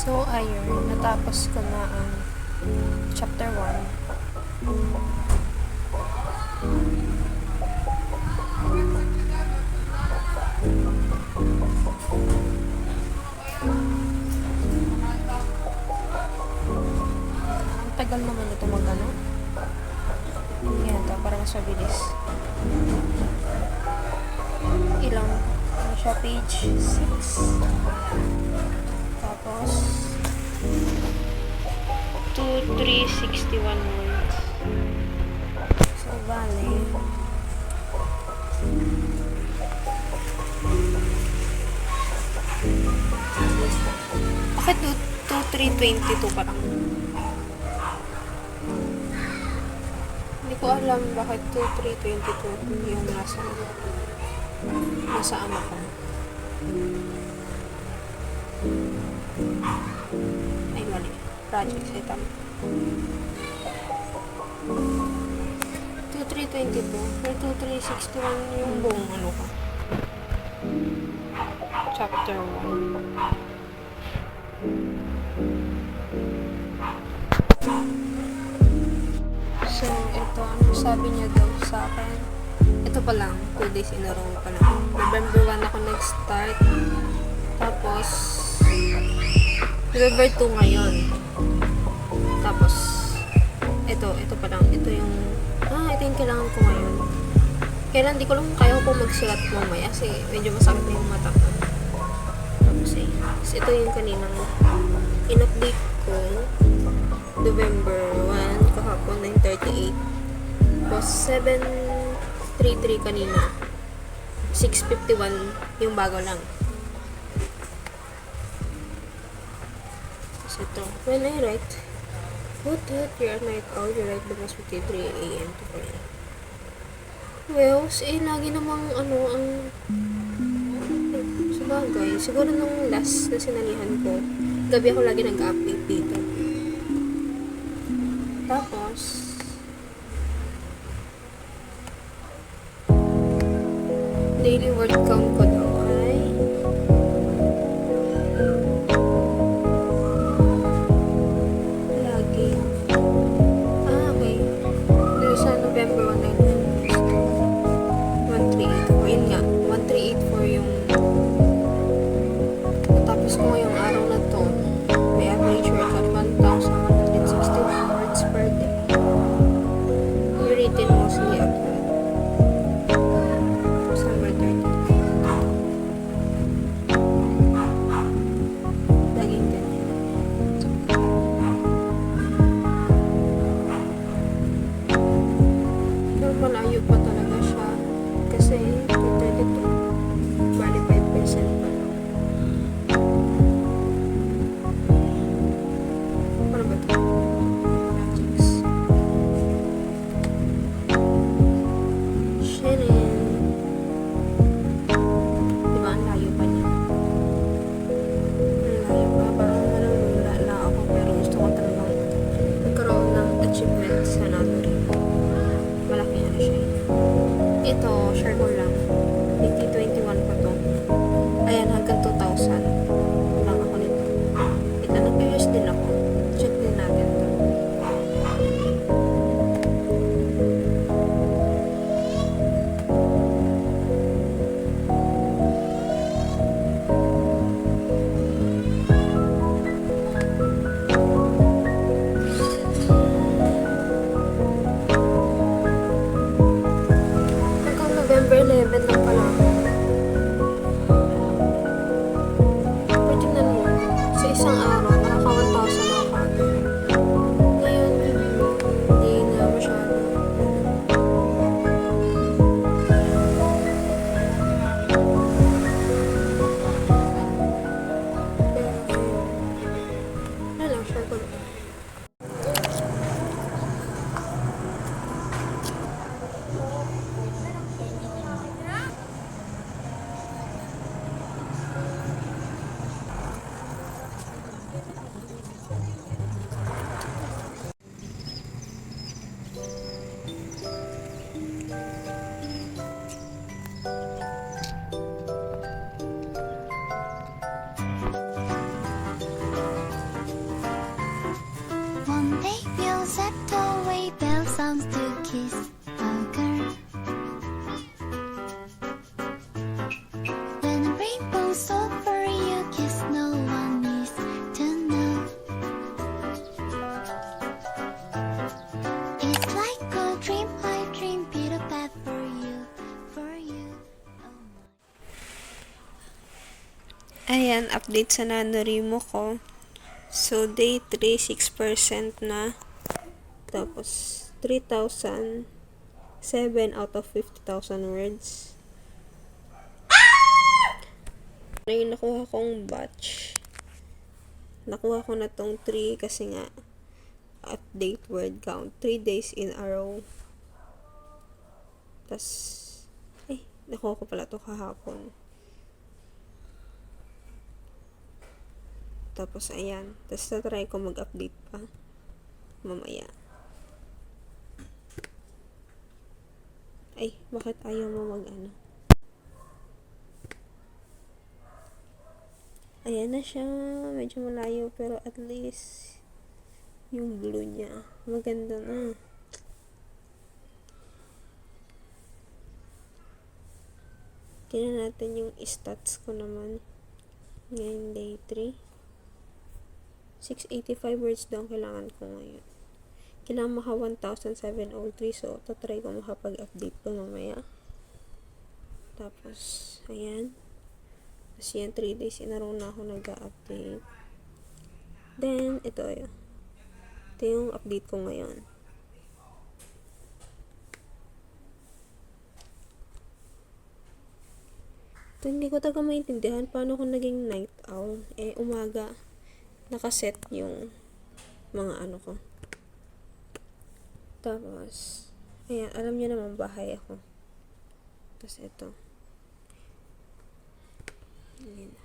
So, ayun, natapos ko na ang chapter 1. Ang tagal naman ito mag-ano. Hindi ito, para mas mabilis. Ilang, ano siya, page 6. Tapos, 2,361 words. So, bale. Bakit 2,322 parang? Hindi ko alam bakit 2,322 yung nasa ano ko. Ay, mali. Project setup. 2,322 or 2,361 yung buong ano ko. Chapter 1. So, ito, ano sabi niya daw sa akin? Ito pa lang, 2 days in a row pa lang. November 1 ako nag-start. Tapos, November 2 ngayon. Tapos, ito pa lang. Ito yung kailangan ko ngayon. Kailan, di ko lang kaya ko magsulat mamaya kasi medyo masakit na yung mata ko. Tapos, ito yung kaninang in-update ko. November 1, kahapon, 9:38. Tapos, 7:33 kanina. 6:51 yung bago lang. So, ito. When I write, what you're night owl, you write the most between 3 a.m. to 4 a.m. Well, lagi namang, ang sabagay. Siguro nung last na sinalihan ko, gabi ako lagi nag-update dito. Tapos, daily word count ko daw ay lagi. Okay. Dito sa November 1, 1,384. Yun nga, 1,384 yung natapos ko ngayong araw na to. May average word count 1,161 words per day. Written mostly at December 30. Laging ganyan. Pero malayo pa talaga siya. Kasi 232. Bali 5% pa lang. Ayan, update sa NaNoWriMo ko. So, day 3, 6% na. Tapos, 3,007 out of 50,000 words. Na yung nakuha kong batch. Nakuha ko na tong 3 kasi nga update word count. 3 days in a row. Tapos, nakuha ko pala to kahapon. Tapos, ayan. Tapos, tatry ko mag-update pa. Mamaya. Ay, bakit ayaw mo mag-ano? Ayan na siya. Medyo malayo, pero at least yung blue niya. Maganda na. Tingnan natin yung stats ko naman. Ngayon, day 3. 685 words daw kailangan ko ngayon. Kailangan maka 1,703. So, tatry ko makapag-update ko mamaya. Tapos, ayan. Tapos yan, 3 days in a row na ako nag-update. Then, ito yun. Ito yung update ko ngayon. Ito, hindi ko talaga maintindihan paano ko naging night owl. Umaga, nakaset yung mga ano ko. Tapos, ayan, alam niyo naman bahay ako. Tapos, ito. Ayan.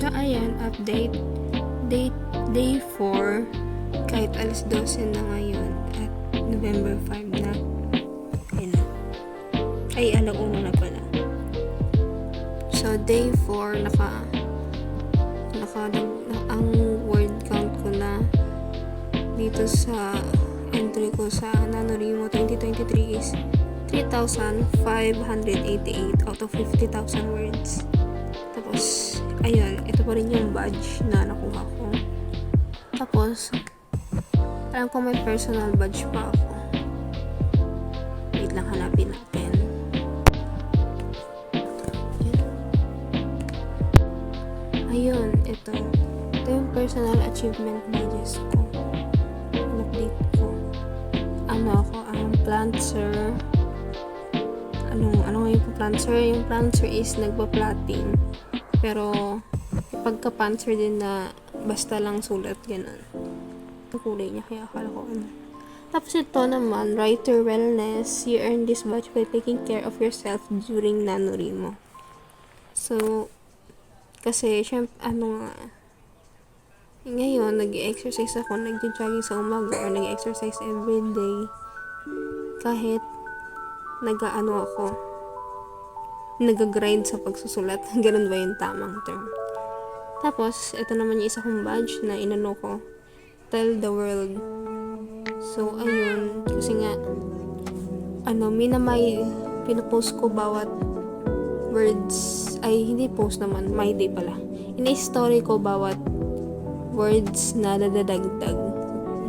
So, ayan, update. Day 4, kahit alas 12 na ngayon, at November 5 na. Ayan na. Ay, alauna na pala. So, day 4, ang word count ko na dito sa entry ko sa NaNoWriMo 2023 is 3,588 out of 50,000 words. Tapos, ayun, ito pa rin yung badge na nakuha ko. Tapos, alam ko may personal badge pa ako. Wait lang, hanapin natin. Ayun, ito. Ito yung personal achievement badges ko. In-update ko. Ano ako, ang Plantser. Ano nga yung Plantser? Yung Plantser is nagpa-plotting. Pero, pagka-Plantser din na basta lang sulat, ganun. Ang kulay niya, kaya akala ko ano. Tapos ito naman, Writer Wellness. You earn this badge by taking care of yourself during NaNoWriMo. So, kasi, syempre, ngayon, nag-exercise ako, nag-jogging sa umaga, or nag-exercise everyday. Kahit, ako, nag-grind sa pagsusulat. Ganun ba yung tamang term? Tapos, ito naman yung isa kong badge na inano ko. Tell the world. So, ayun. Kasi nga, may pinapost ko bawat words. Ay, hindi post naman. My day pala. Ina-story ko bawat words na dadadagdag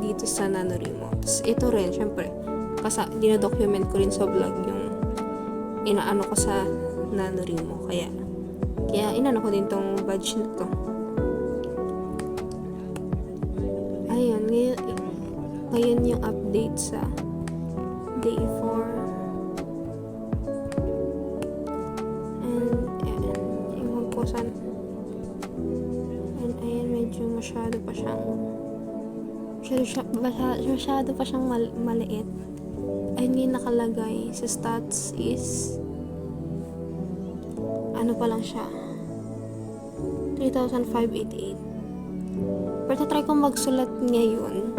dito sa NaNoWriMo. Tapos, ito rin, syempre, dinadocument ko rin sa vlog yung inaano ko sa NaNoWriMo. Kaya inano ko din tong badge na to. Ayun, ngayon yung update sa day 4. And, ewan ko saan medyo masyado pa siyang maliit. Ayun nga yung nakalagay sa stats is ano pa lang siya, 3,588. Pero try ko magsulat ngayon.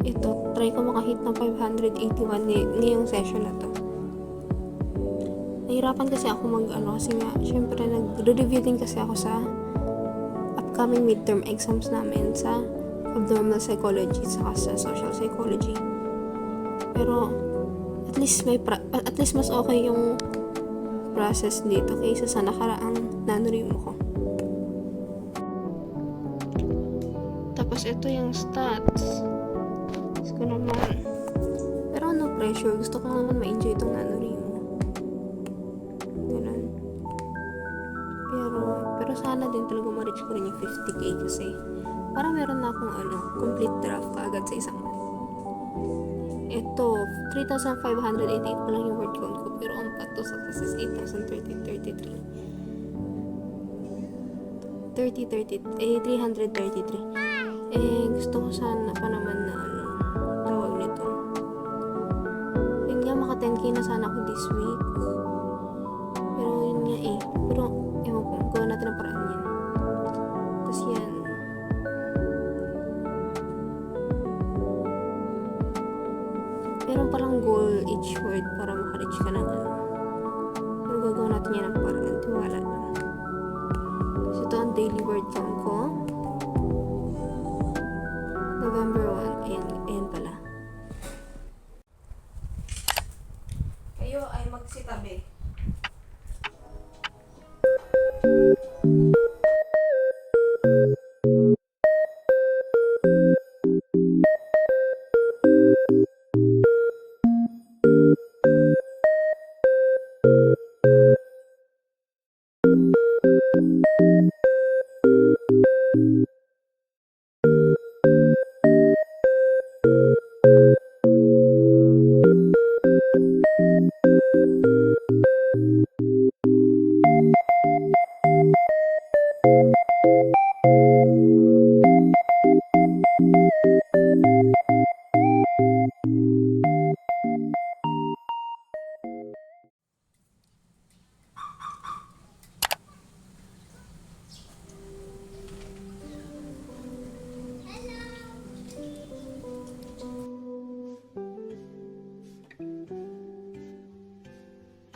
Ito, try ko makahit ng 581 ngayong session na to. Nahirapan kasi ako kasi nga, syempre nag-review din kasi ako sa upcoming midterm exams namin sa abnormal psychology saka sa social psychology. Pero at least mas okay yung process dito kaysa sa nakaraang nanoremo ko. Tapos ito yung stats. Gusto ko naman. Pero no pressure. Gusto ko naman ma-enjoy itong nanoremo. Ganun. Pero sana din talaga ma-reach ko rin yung 50k kasi para meron na akong complete draft kaagad sa isang month. Ito, 3,588 pa lang yung word count ko. Pero ang pato sa is 333. 333. Gusto ko sana pa naman na tawag nito. Yun nga, maka 10k na sana ako this week. Pero yun nga Pero, ewan ko, gawa natin ang paraan yan. Tapos yan. Meron palang goal each word para maka-reach ka ng Pero gagawin natin yan ang paraan. Tiwala lang. So, ito ang daily word count ko. November 1. Ayan pala. Kayo ay magsitabi.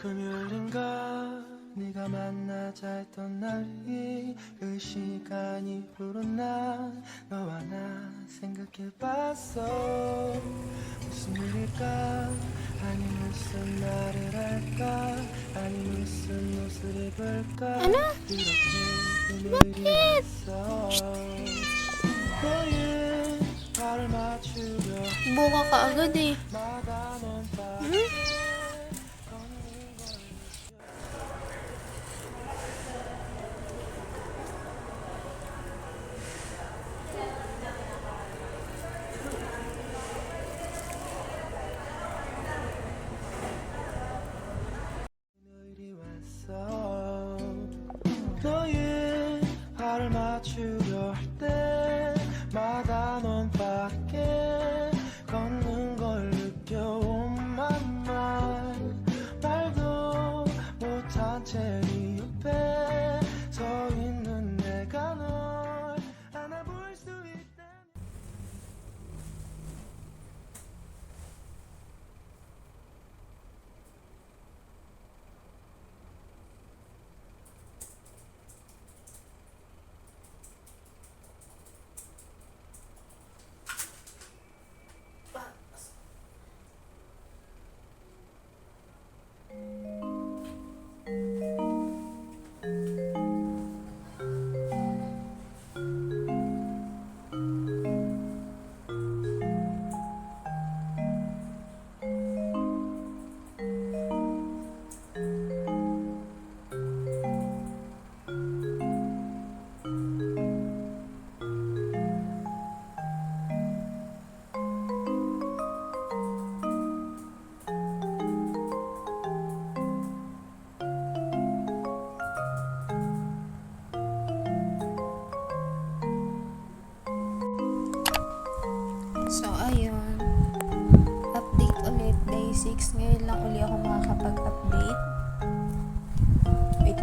금요일인가 네가 만나자 했던 날이 그 시간이 흐른 날 너와 나 생각해봤어 무슨 일일까 아니 무슨 말을 할까 아니 무슨 옷을 입을까 이렇게 금요일이 왔어 너의 발을 맞추려 Buka ka agad 마다 넌 너의 발을 맞추려 할 때마다 넌 밖에 걷는 걸 느껴온 맘만 말도 못한 채 네 옆에 서 있는 내가 널 안아볼 수 있다면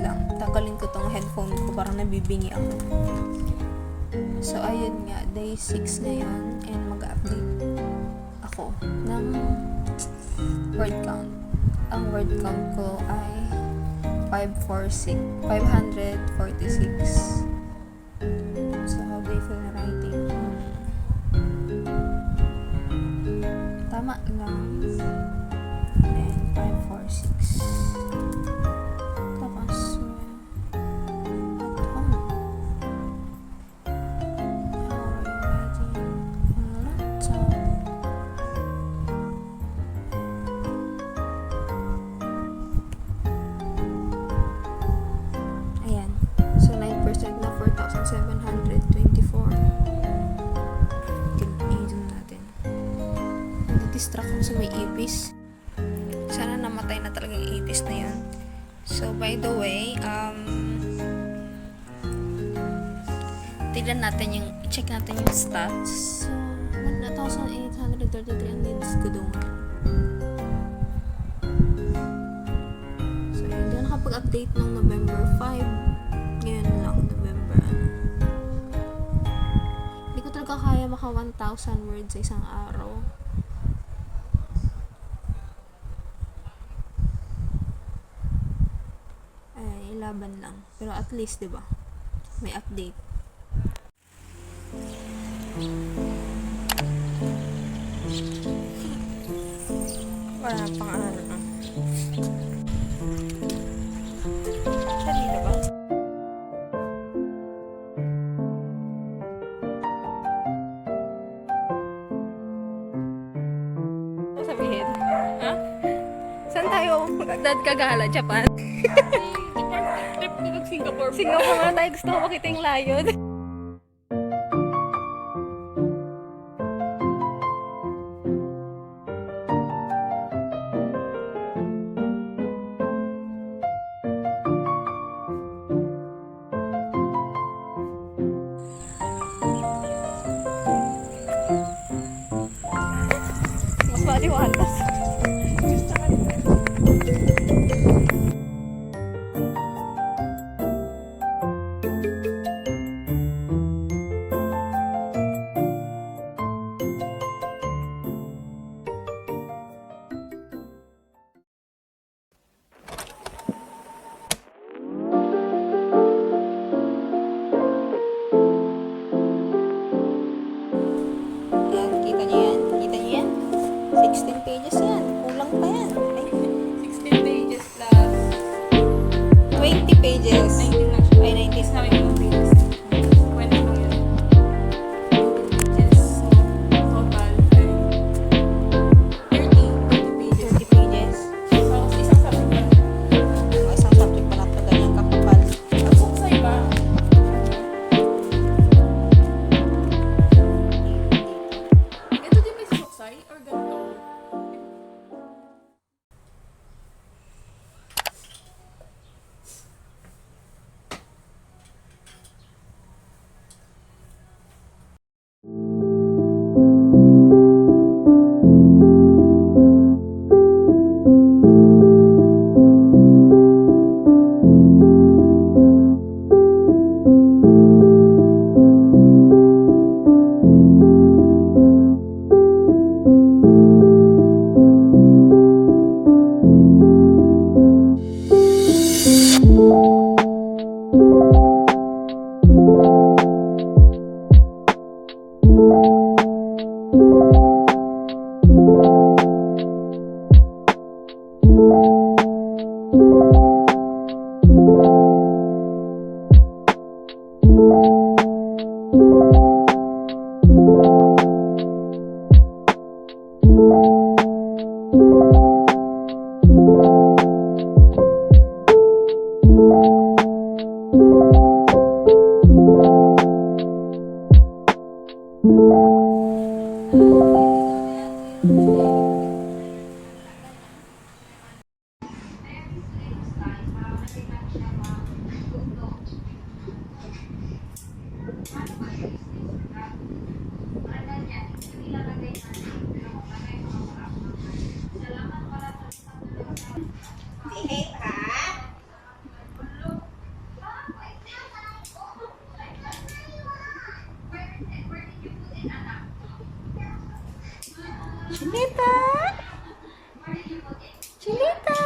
lang. Tanggalin ko tong headphone ko, parang nabibingi ako. So, ayun nga, day 6 ngayon, and mag-update ako ng word count. Ang word count ko ay 546. So, how do you feel na writing? Tama lang. And 546. Tapos, at home. How are you writing on a laptop? Ayan. So, 9% na 4,724. Tignan natin. Nag-distract ako sa may ipis. Sana namatay na talaga yung ipis na yun. So, by the way, tignan natin yung, check natin yung stats. So, 1,833 ang needs ko doon. So, yun. Hindi na nakapag-update ng November 5. Ngayon lang, November, Hindi ko talaga kaya maka 1,000 words sa isang araw. Ay, laban lang. Pero at least, di ba? May update. Wala pang ano. Siya dito ba? Ano sabihin? Ha? Saan tayo kagala? Japan? Trip ko ng Singapore. Singapore na tayo. Gusto ko makita yung lion. Mas maliwanag. Ayan, kita niyo yan? Kita niyo yan? 16 pages yan. Kulang pa yan. Ay, 16 pages plus 20 pages. 19 lang siya. Ay, 90. Sabi ko ng pages. 20 lang yun. Yes. So, total ay 30 pages. 30 pages. So, isang subject lang. O, isang subject pala ito. Ganyang kakapal. Ang suksay ba? Ito din may suksay? Or ganito? Chinita! Chinita!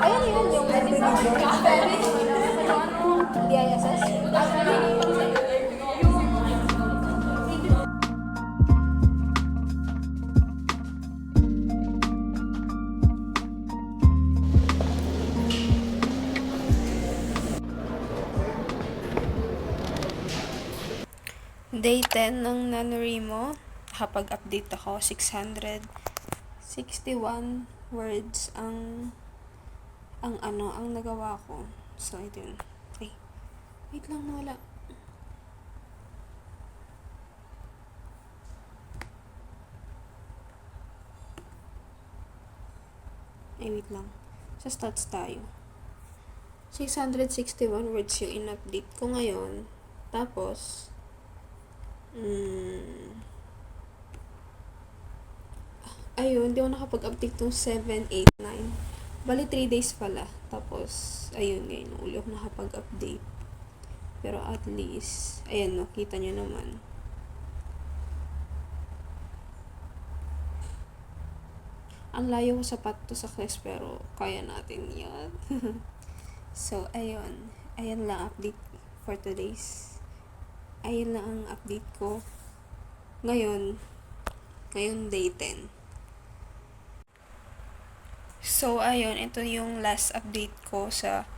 Ayun yun, yung DISS. Day 10 ng NaNoWriMo. Nakapag-update ako. 661 words ang nagawa ko. So, ito yun. Ay, wait lang, nawala. Ay, wait lang. Sa stats tayo. 661 words yung in-update ko ngayon. Tapos, ayun, di ako nakapag-update tong 7, 8, 9. Bali, 3 days pala. Tapos, ayun, ngayon, uli ako nakapag-update. Pero at least, ayan, no, kita nyo naman. Ang layo ko sa pato sa class, pero kaya natin yan. So, ayun. Ayan lang update for today's. Ayun lang ang update ko. Ngayon day 10. So, ayun, ito yung last update ko sa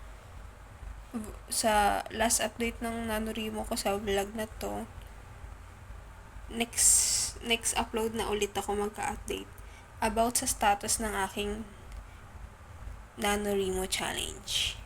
last update ng NaNoWriMo ko sa vlog na to. Next upload na ulit ako magka-update about sa status ng aking NaNoWriMo challenge.